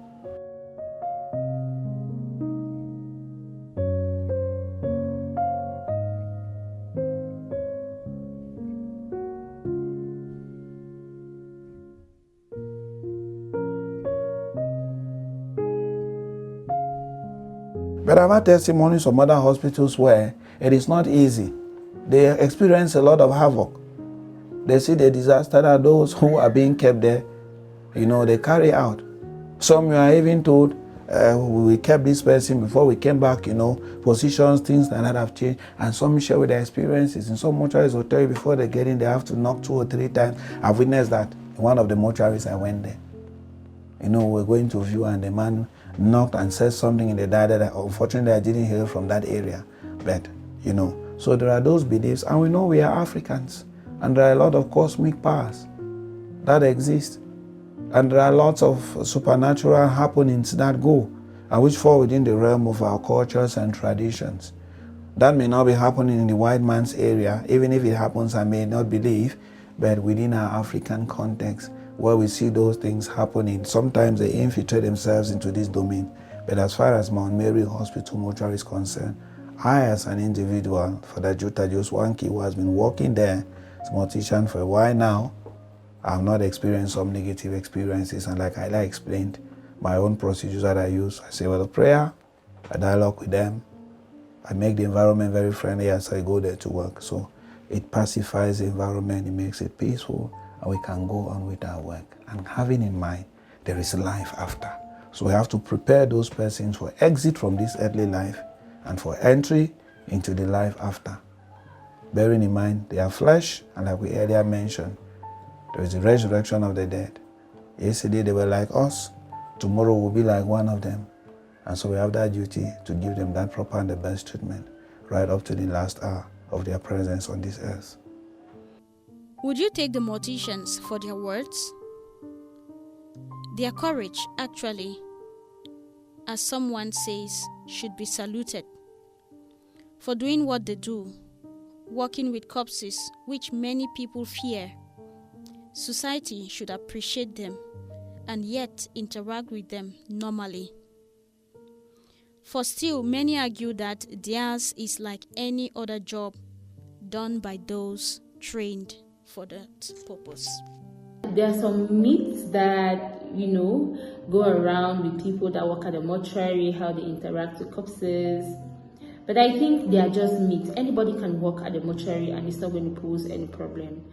[SPEAKER 2] But I've had testimonies from other hospitals where it is not easy. They experience a lot of havoc. They see the disaster that those who are being kept there, they carry out. Some you are even told, we kept this person before we came back, positions, things like that have changed. And some share with their experiences. In some mortuaries will tell you before they get in, they have to knock 2 or 3 times. I've witnessed that in one of the mortuaries I went there. We're going to view and the man knocked and said something in the diary that unfortunately I didn't hear from that area. But, so there are those beliefs, and we know we are Africans, and there are a lot of cosmic powers that exist, and there are lots of supernatural happenings that go, and which fall within the realm of our cultures and traditions. That may not be happening in the white man's area. Even if it happens, I may not believe, but within our African context, where we see those things happening, sometimes they infiltrate themselves into this domain. But as far as Mount Mary Hospital mortuary is concerned, I as an individual, Father Juta Joswanki, who has been working there as a mortician for a while now, I have not experienced some negative experiences. And like I explained, my own procedures that I use, I say a word of prayer, I dialogue with them, I make the environment very friendly as I go there to work. So it pacifies the environment, it makes it peaceful, and we can go on with our work. And having in mind there is life after. So we have to prepare those persons for exit from this earthly life and for entry into the life after. Bearing in mind, they are flesh, and like we earlier mentioned, there is the resurrection of the dead. Yesterday they were like us, tomorrow we'll be like one of them. And so we have that duty to give them that proper and the best treatment right up to the last hour of their presence on this earth.
[SPEAKER 1] Would you take the morticians for their words? Their courage, actually, as someone says, should be saluted. For doing what they do, working with corpses, which many people fear, society should appreciate them and yet interact with them normally. For still, many argue that theirs is like any other job done by those trained for that purpose.
[SPEAKER 4] There are some myths that, go around with people that work at the mortuary, how they interact with corpses. But I think they are just myths. Anybody can work at the mortuary and it's not going to pose any problem.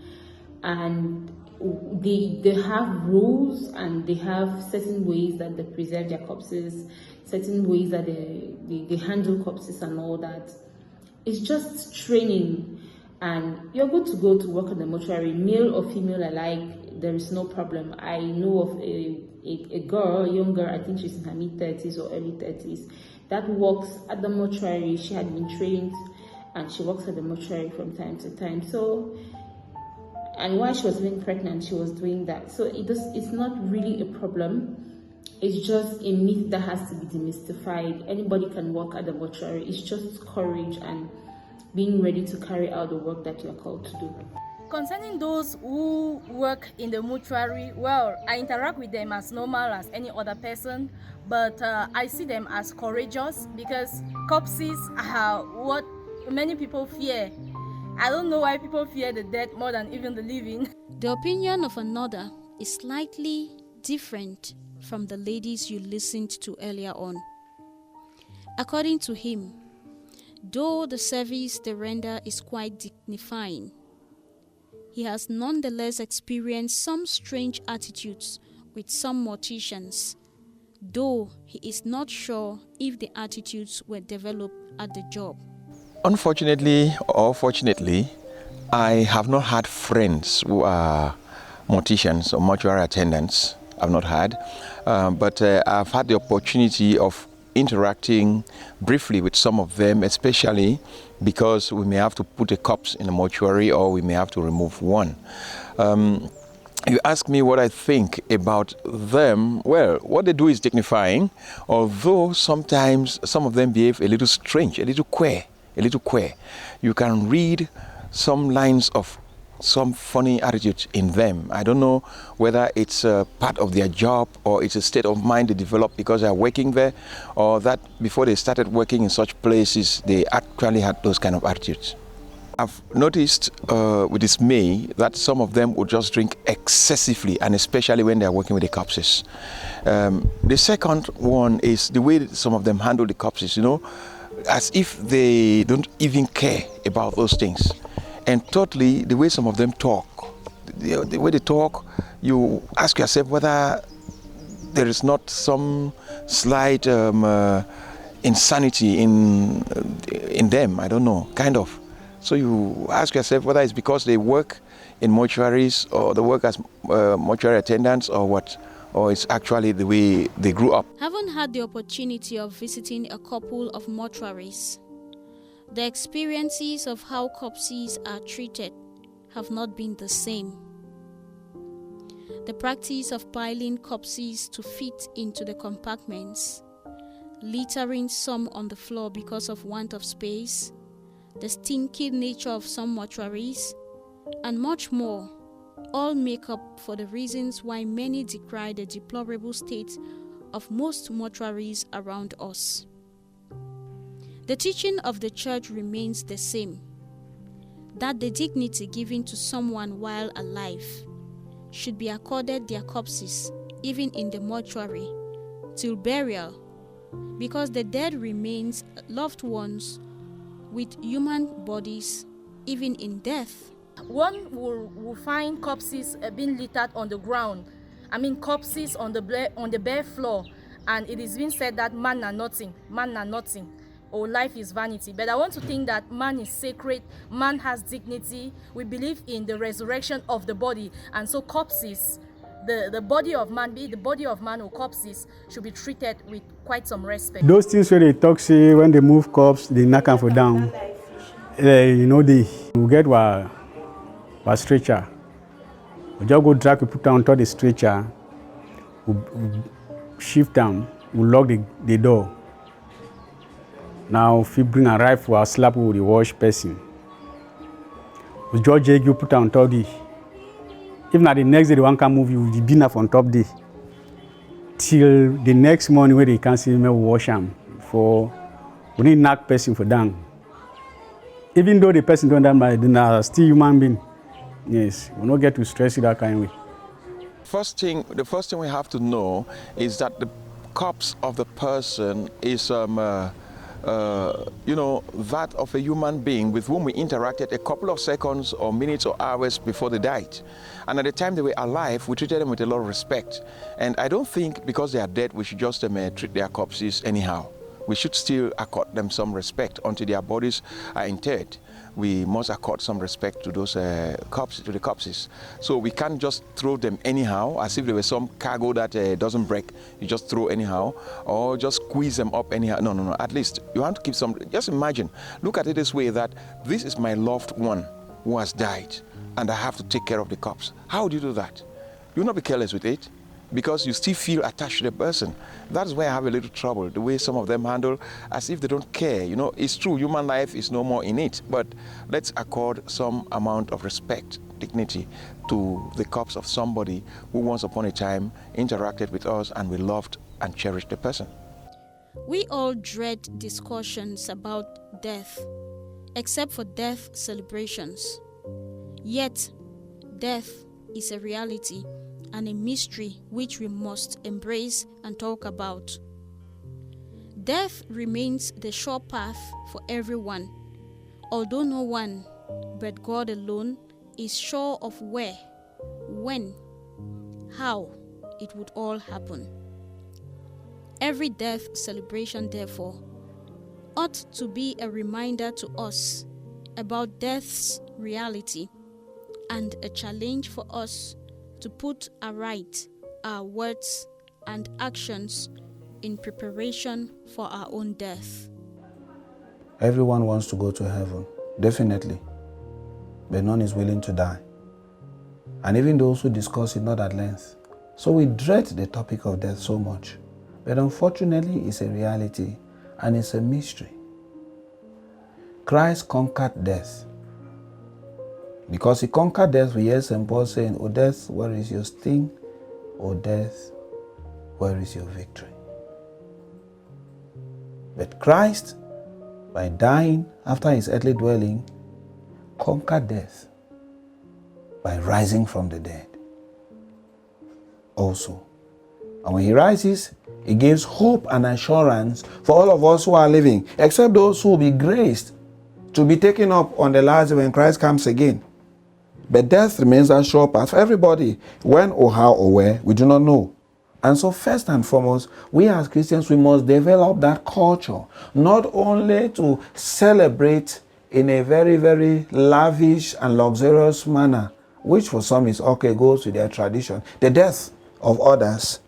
[SPEAKER 4] And they have rules and they have certain ways that they preserve their corpses, certain ways that they handle corpses and all that. It's just training, and you're good to go to work at the mortuary, male or female alike. There is no problem. I know of a girl, a young girl, I think she's in her mid-30s or early 30s, that works at the mortuary. She had been trained and she works at the mortuary from time to time. So, and while she was being pregnant, she was doing that. So it's not really a problem. It's just a myth that has to be demystified. Anybody can work at the mortuary. It's just courage and being ready to carry out the work that you're called to do.
[SPEAKER 5] Concerning those who work in the mortuary, well, I interact with them as normal as any other person, but I see them as courageous because corpses are what many people fear. I don't know why people fear the dead more than even the living.
[SPEAKER 1] The opinion of another is slightly different from the ladies you listened to earlier on. According to him, though the service they render is quite dignifying, he has nonetheless experienced some strange attitudes with some morticians, though he is not sure if the attitudes were developed at the job.
[SPEAKER 6] Unfortunately or fortunately, I have not had friends who are morticians or mortuary attendants. I've not had, but I've had the opportunity of interacting briefly with some of them, especially because we may have to put a corpse in a mortuary or we may have to remove one. You ask me what I think about them. Well, what they do is dignifying, although sometimes some of them behave a little strange, a little queer. You can read some lines of some funny attitudes in them. I don't know whether it's a part of their job or it's a state of mind they develop because they're working there, or that before they started working in such places, they actually had those kind of attitudes. I've noticed with dismay that some of them would just drink excessively, and especially when they're working with the corpses. The second one is the way some of them handle the corpses, as if they don't even care about those things. And thirdly, the way some of them talk. The way they talk, you ask yourself whether there is not some slight insanity in them. I don't know, kind of. So you ask yourself whether it's because they work in mortuaries or they work as mortuary attendants or what, or it's actually the way they grew up.
[SPEAKER 1] Haven't had the opportunity of visiting a couple of mortuaries. The experiences of how corpses are treated have not been the same. The practice of piling corpses to fit into the compartments, littering some on the floor because of want of space, the stinky nature of some mortuaries, and much more, all make up for the reasons why many decry the deplorable state of most mortuaries around us. The teaching of the church remains the same, that the dignity given to someone while alive should be accorded their corpses, even in the mortuary, till burial, because the dead remains loved ones with human bodies, even in death.
[SPEAKER 5] One will find corpses being littered on the ground, corpses on the bare floor, and it is being said that man are nothing, or life is vanity. But I want to think that man is sacred, man has dignity. We believe in the resurrection of the body, and so corpses, the body of man, be it the body of man or corpses, should be treated with quite some respect.
[SPEAKER 3] Those things where they talk, say when they move corpse, they knock them for down. They will get a stretcher. We just go drag, we put down on top the stretcher, we shift them, we lock the door. Now, if you bring a rifle, I'll slap with the wash person. We just you put on top the. If not the next day, the one can move you, the bin on top the. Till the next morning, where they can see me wash them. For we need knock person for down. Even though the person don't die, they're still human being. Yes, we don't get to stress it that kind of way.
[SPEAKER 6] The first thing we have to know is that the corpse of the person is that of a human being with whom we interacted a couple of seconds or minutes or hours before they died. And at the time they were alive, we treated them with a lot of respect. And I don't think because they are dead, we should just treat their corpses anyhow. We should still accord them some respect until their bodies are interred. We must accord some respect to those corpses. So we can't just throw them anyhow, as if there was some cargo that doesn't break. You just throw anyhow, or just squeeze them up anyhow. No. At least you have to keep some. Just imagine, look at it this way: that this is my loved one who has died, and I have to take care of the corpse. How would you do that? You will not be careless with it, because you still feel attached to the person. That's where I have a little trouble, the way some of them handle as if they don't care. It's true, human life is no more in it, but let's accord some amount of respect, dignity to the corpse of somebody who once upon a time interacted with us and we loved and cherished the person.
[SPEAKER 1] We all dread discussions about death, except for death celebrations. Yet, death is a reality and a mystery which we must embrace and talk about. Death remains the sure path for everyone, although no one but God alone is sure of where, when, how it would all happen. Every death celebration, therefore, ought to be a reminder to us about death's reality and a challenge for us to put aright our words and actions in preparation for our own death.
[SPEAKER 2] Everyone wants to go to heaven, definitely, but none is willing to die. And even those who discuss it not at length. So we dread the topic of death so much, but unfortunately it's a reality and it's a mystery. Christ conquered death. Because he conquered death, we hear St. Paul saying, "O death, where is your sting? O death, where is your victory?" But Christ, by dying after his earthly dwelling, conquered death by rising from the dead also. And when he rises, he gives hope and assurance for all of us who are living, except those who will be graced to be taken up on the last day when Christ comes again. But death remains a sure path for everybody. When or how or where, we do not know. And so first and foremost, we as Christians, we must develop that culture, not only to celebrate in a very, very lavish and luxurious manner, which for some is okay, goes with their tradition, the death of others.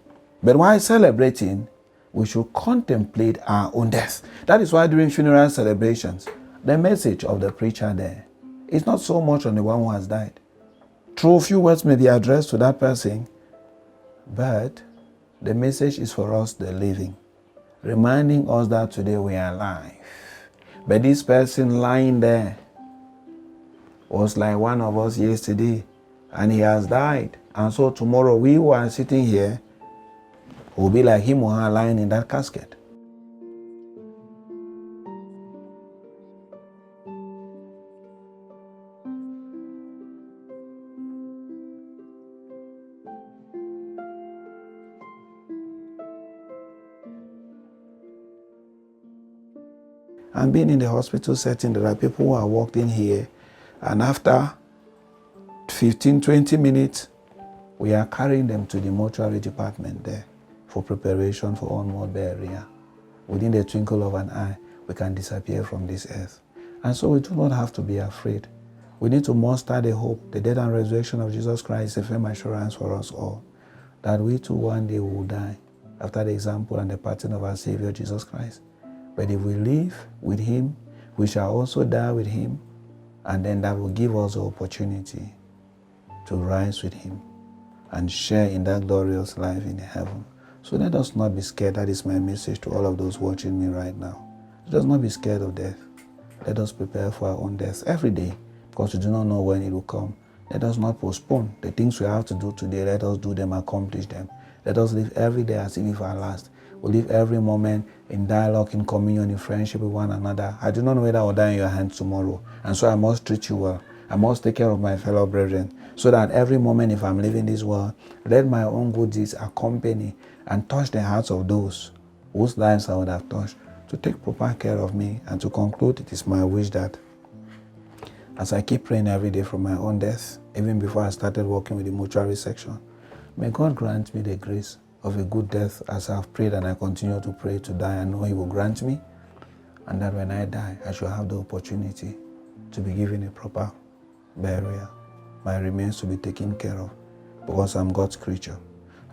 [SPEAKER 2] But while celebrating, we should contemplate our own death. That is why during funeral celebrations, the message of the preacher there is not so much on the one who has died. True, a few words may be addressed to that person, but the message is for us, the living, reminding us that today we are alive. But this person lying there was like one of us yesterday, and he has died. And so tomorrow we who are sitting here will be like him or her lying in that casket. And being in the hospital setting, there are people who are walked in here, and after 15, 20 minutes we are carrying them to the mortuary department there for preparation for onward burial. Within the twinkle of an eye, we can disappear from this earth. And so we do not have to be afraid. We need to muster the hope. The death and resurrection of Jesus Christ is a firm assurance for us all that we too one day will die after the example and the pattern of our Savior Jesus Christ. But if we live with Him, we shall also die with Him, and then that will give us the opportunity to rise with Him and share in that glorious life in heaven. So let us not be scared. That is my message to all of those watching me right now. Let us not be scared of death. Let us prepare for our own death every day, because we do not know when it will come. Let us not postpone the things we have to do today. Let us do them, accomplish them. Let us live every day as if it's our last. We live every moment in dialogue, in communion, in friendship with one another. I do not know whether I will die in your hands tomorrow, and so I must treat you well. I must take care of my fellow brethren, so that every moment, if I'm living this world, let my own good deeds accompany and touch the hearts of those whose lives I would have touched, to take proper care of me. And to conclude, it is my wish that as I keep praying every day for my own death, even before I started working with the mortuary section, may God grant me the grace of a good death as I've prayed and I continue to pray to die. I know He will grant me, and that when I die, I shall have the opportunity to be given a proper burial. My remains to be taken care of, because I'm God's creature.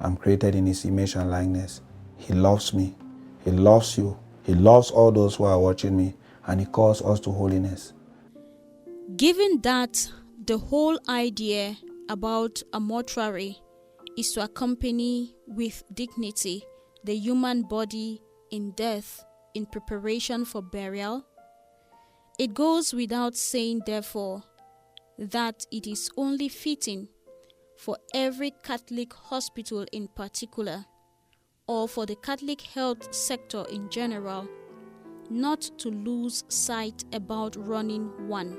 [SPEAKER 2] I'm created in His image and likeness. He loves me. He loves you. He loves all those who are watching me, and He calls us to holiness.
[SPEAKER 1] Given that the whole idea about a mortuary is to accompany with dignity the human body in death in preparation for burial, it goes without saying, therefore, that it is only fitting for every Catholic hospital in particular, or for the Catholic health sector in general, not to lose sight about running one.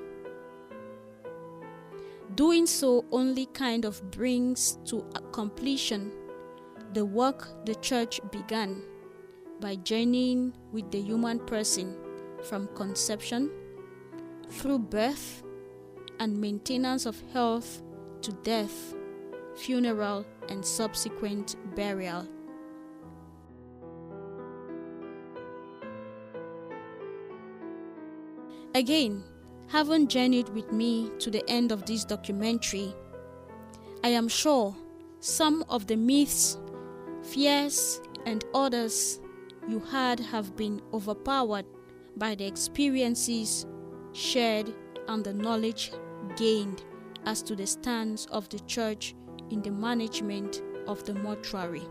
[SPEAKER 1] Doing so only kind of brings to completion the work the Church began by journeying with the human person from conception, through birth and maintenance of health, to death, funeral, and subsequent burial. Again, having journeyed with me to the end of this documentary, I am sure some of the myths, fears, and others you had have been overpowered by the experiences shared and the knowledge gained as to the stance of the Church in the management of the mortuary.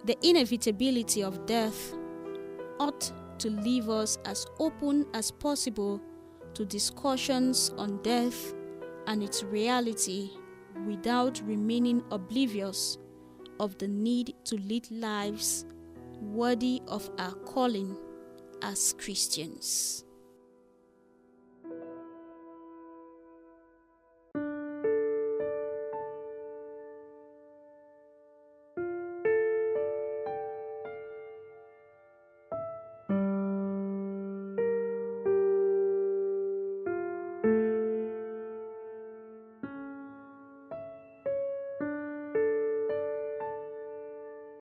[SPEAKER 1] The inevitability of death ought to leave us as open as possible to discussions on death and its reality, without remaining oblivious of the need to lead lives worthy of our calling as Christians.